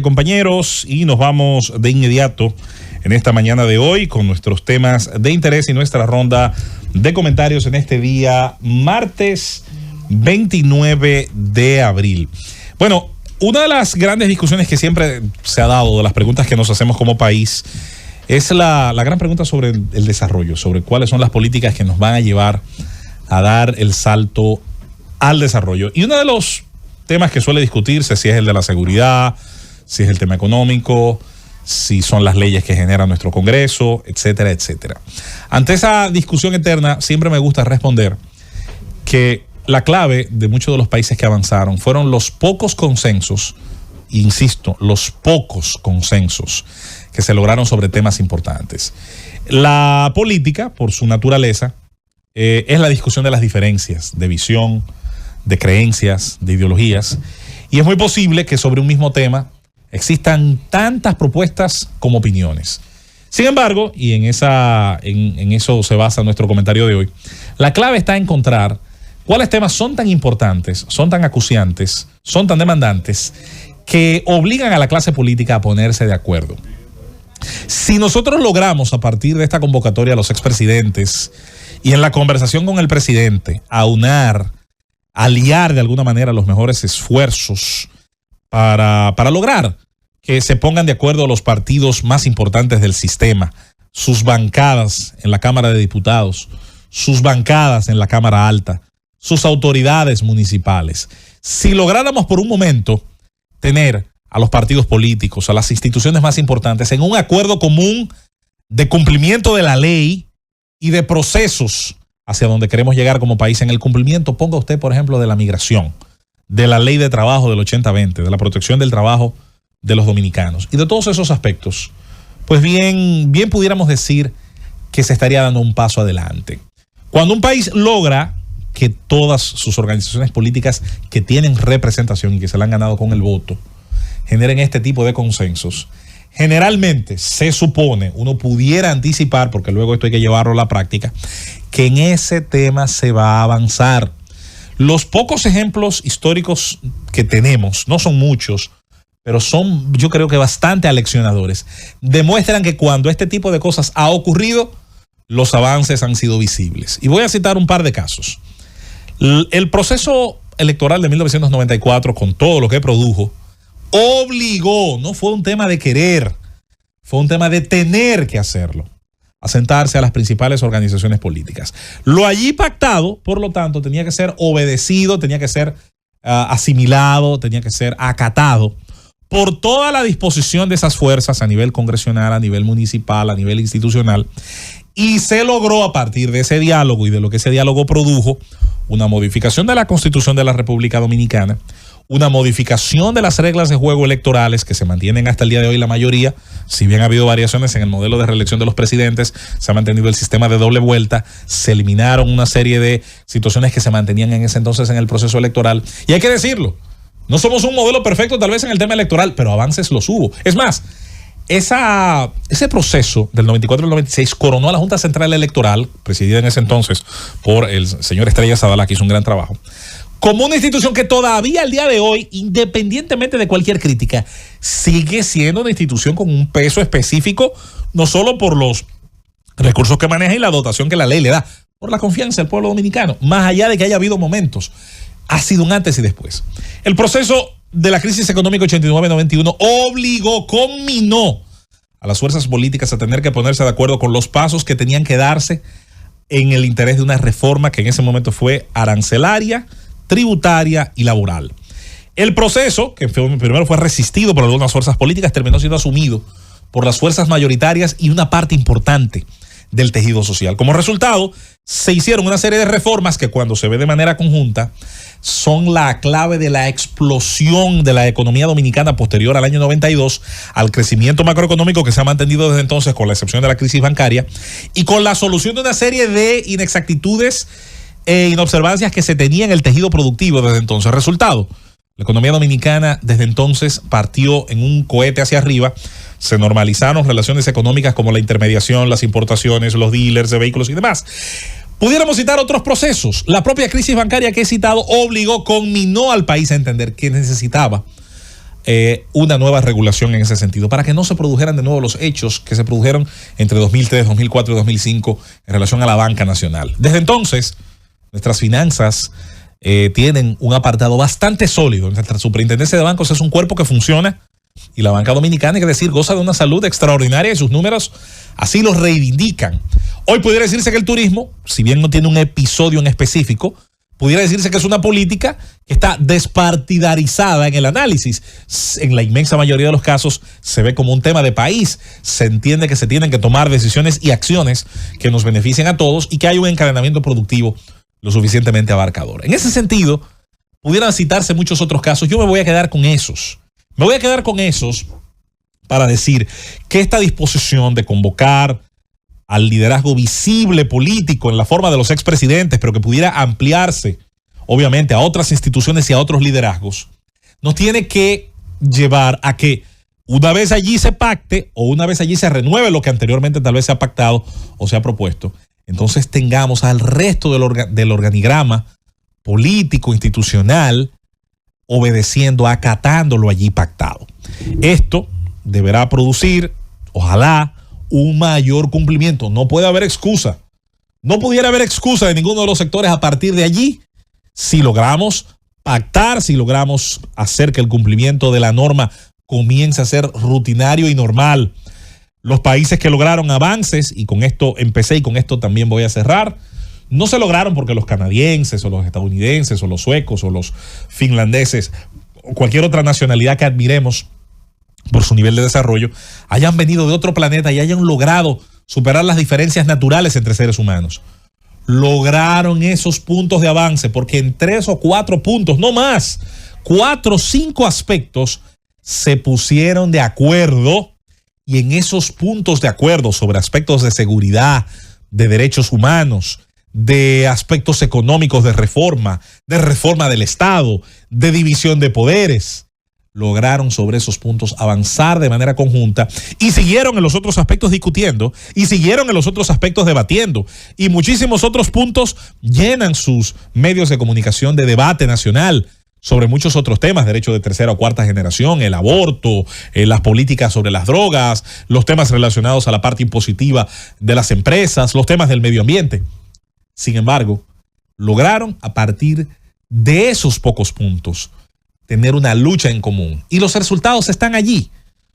Compañeros, y nos vamos de inmediato en esta mañana de hoy con nuestros temas de interés y nuestra ronda de comentarios en este día martes 29 de abril. Bueno, una de las grandes discusiones que siempre se ha dado, de las preguntas que nos hacemos como país, es la gran pregunta sobre el desarrollo, sobre cuáles son las políticas que nos van a llevar a dar el salto al desarrollo. Y uno de los temas que suele discutirse, si es el de la seguridad, si es el tema económico, si son las leyes que genera nuestro Congreso, etcétera, etcétera. Ante esa discusión eterna, siempre me gusta responder que la clave de muchos de los países que avanzaron fueron los pocos consensos, insisto, los pocos consensos que se lograron sobre temas importantes. La política, por su naturaleza, es la discusión de las diferencias de visión, de creencias, de ideologías, y es muy posible que sobre un mismo tema existan tantas propuestas como opiniones. Sin embargo, y en eso se basa nuestro comentario de hoy, la clave está en encontrar cuáles temas son tan importantes, son tan acuciantes, son tan demandantes, que obligan a la clase política a ponerse de acuerdo. Si nosotros logramos, a partir de esta convocatoria a los expresidentes y en la conversación con el presidente, aliar de alguna manera los mejores esfuerzos para lograr que se pongan de acuerdo los partidos más importantes del sistema, sus bancadas en la Cámara de Diputados, sus bancadas en la Cámara Alta, sus autoridades municipales. Si lográramos por un momento tener a los partidos políticos, a las instituciones más importantes en un acuerdo común de cumplimiento de la ley y de procesos hacia donde queremos llegar como país, en el cumplimiento, ponga usted, por ejemplo, de la migración, de la ley de trabajo del 80-20, de la protección del trabajo de los dominicanos y de todos esos aspectos, pues bien pudiéramos decir que se estaría dando un paso adelante. Cuando un país logra que todas sus organizaciones políticas que tienen representación y que se la han ganado con el voto generen este tipo de consensos, generalmente se supone, uno pudiera anticipar, porque luego esto hay que llevarlo a la práctica, que en ese tema se va a avanzar. Los pocos ejemplos históricos que tenemos, no son muchos, pero son, yo creo que bastante aleccionadores, demuestran que cuando este tipo de cosas ha ocurrido, los avances han sido visibles. Y voy a citar un par de casos. El proceso electoral de 1994, con todo lo que produjo, obligó, no fue un tema de querer, fue un tema de tener que hacerlo, a sentarse a las principales organizaciones políticas. Lo allí pactado, por lo tanto, tenía que ser obedecido, tenía que ser asimilado, tenía que ser acatado por toda la disposición de esas fuerzas a nivel congresional, a nivel municipal, a nivel institucional, y se logró a partir de ese diálogo y de lo que ese diálogo produjo una modificación de la Constitución de la República Dominicana, una modificación de las reglas de juego electorales que se mantienen hasta el día de hoy la mayoría, si bien ha habido variaciones en el modelo de reelección de los presidentes, se ha mantenido el sistema de doble vuelta, se eliminaron una serie de situaciones que se mantenían en ese entonces en el proceso electoral, y hay que decirlo, no somos un modelo perfecto tal vez en el tema electoral, pero avances los hubo. Es más, ese proceso del 94 al 96 coronó a la Junta Central Electoral, presidida en ese entonces por el señor Estrella Sadala, que hizo un gran trabajo, como una institución que todavía al día de hoy, independientemente de cualquier crítica, sigue siendo una institución con un peso específico, no solo por los recursos que maneja y la dotación que la ley le da, por la confianza del pueblo dominicano, más allá de que haya habido momentos. Ha sido un antes y después. El proceso de la crisis económica 89-91 conminó a las fuerzas políticas a tener que ponerse de acuerdo con los pasos que tenían que darse en el interés de una reforma que en ese momento fue arancelaria, tributaria y laboral. El proceso, que primero fue resistido por algunas fuerzas políticas, terminó siendo asumido por las fuerzas mayoritarias y una parte importante del tejido social. Como resultado, se hicieron una serie de reformas que, cuando se ve de manera conjunta, son la clave de la explosión de la economía dominicana posterior al año 92, al crecimiento macroeconómico que se ha mantenido desde entonces, con la excepción de la crisis bancaria, y con la solución de una serie de inexactitudes e inobservancias que se tenía en el tejido productivo desde entonces. Resultado, la economía dominicana desde entonces partió en un cohete hacia arriba. Se normalizaron relaciones económicas como la intermediación, las importaciones, los dealers de vehículos y demás. Pudiéramos citar otros procesos. La propia crisis bancaria que he citado conminó al país a entender que necesitaba una nueva regulación en ese sentido, para que no se produjeran de nuevo los hechos que se produjeron entre 2003, 2004 y 2005 en relación a la banca nacional. Desde entonces, nuestras finanzas tienen un apartado bastante sólido. Nuestra superintendencia de bancos es un cuerpo que funciona, y la banca dominicana, hay que decir, goza de una salud extraordinaria y sus números así los reivindican. Hoy pudiera decirse que el turismo, si bien no tiene un episodio en específico, pudiera decirse que es una política que está despartidarizada en el análisis. En la inmensa mayoría de los casos se ve como un tema de país. Se entiende que se tienen que tomar decisiones y acciones que nos beneficien a todos y que hay un encadenamiento productivo lo suficientemente abarcador. En ese sentido, pudieran citarse muchos otros casos. Yo me voy a quedar con esos. Me voy a quedar con esos para decir que esta disposición de convocar al liderazgo visible político en la forma de los expresidentes, pero que pudiera ampliarse, obviamente, a otras instituciones y a otros liderazgos, nos tiene que llevar a que una vez allí se pacte o una vez allí se renueve lo que anteriormente tal vez se ha pactado o se ha propuesto, entonces tengamos al resto del organigrama político, institucional, obedeciendo, acatando lo allí pactado. Esto deberá producir, ojalá, un mayor cumplimiento. No puede haber excusa. No pudiera haber excusa de ninguno de los sectores a partir de allí si logramos pactar, si logramos hacer que el cumplimiento de la norma comience a ser rutinario y normal. Los países que lograron avances, y con esto empecé y con esto también voy a cerrar, no se lograron porque los canadienses o los estadounidenses o los suecos o los finlandeses o cualquier otra nacionalidad que admiremos por su nivel de desarrollo hayan venido de otro planeta y hayan logrado superar las diferencias naturales entre seres humanos. Lograron esos puntos de avance porque en 3 o 4 puntos, no más, 4 o 5 aspectos se pusieron de acuerdo, y en esos puntos de acuerdo sobre aspectos de seguridad, de derechos humanos, de aspectos económicos, de reforma del Estado, de división de poderes, lograron sobre esos puntos avanzar de manera conjunta y siguieron en los otros aspectos discutiendo y siguieron en los otros aspectos debatiendo, y muchísimos otros puntos llenan sus medios de comunicación de debate nacional sobre muchos otros temas: derecho de tercera o cuarta generación, el aborto, las políticas sobre las drogas, los temas relacionados a la parte impositiva de las empresas, los temas del medio ambiente. Sin embargo, lograron a partir de esos pocos puntos tener una lucha en común, y los resultados están allí.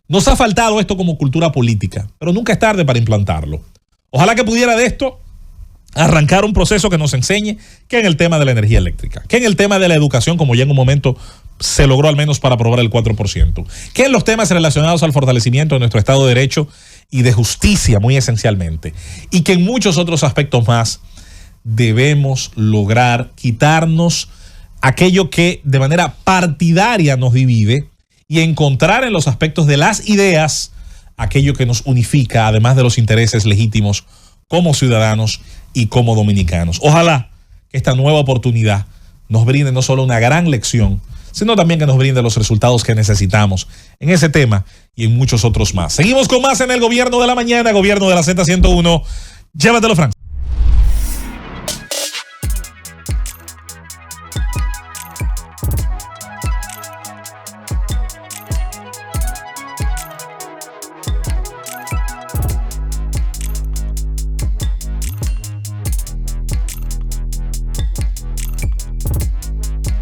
Nos ha faltado esto como cultura política, pero nunca es tarde para implantarlo. Ojalá que pudiera de esto arrancar un proceso que nos enseñe que en el tema de la energía eléctrica, que en el tema de la educación, como ya en un momento se logró al menos para aprobar el 4%, que en los temas relacionados al fortalecimiento de nuestro Estado de Derecho y de justicia muy esencialmente, y que en muchos otros aspectos más debemos lograr quitarnos aquello que de manera partidaria nos divide y encontrar en los aspectos de las ideas aquello que nos unifica, además de los intereses legítimos como ciudadanos y como dominicanos. Ojalá que esta nueva oportunidad nos brinde no solo una gran lección, sino también que nos brinde los resultados que necesitamos en ese tema y en muchos otros más. Seguimos con más en el Gobierno de la Mañana, Gobierno de la Z101. Llévatelo, Francis.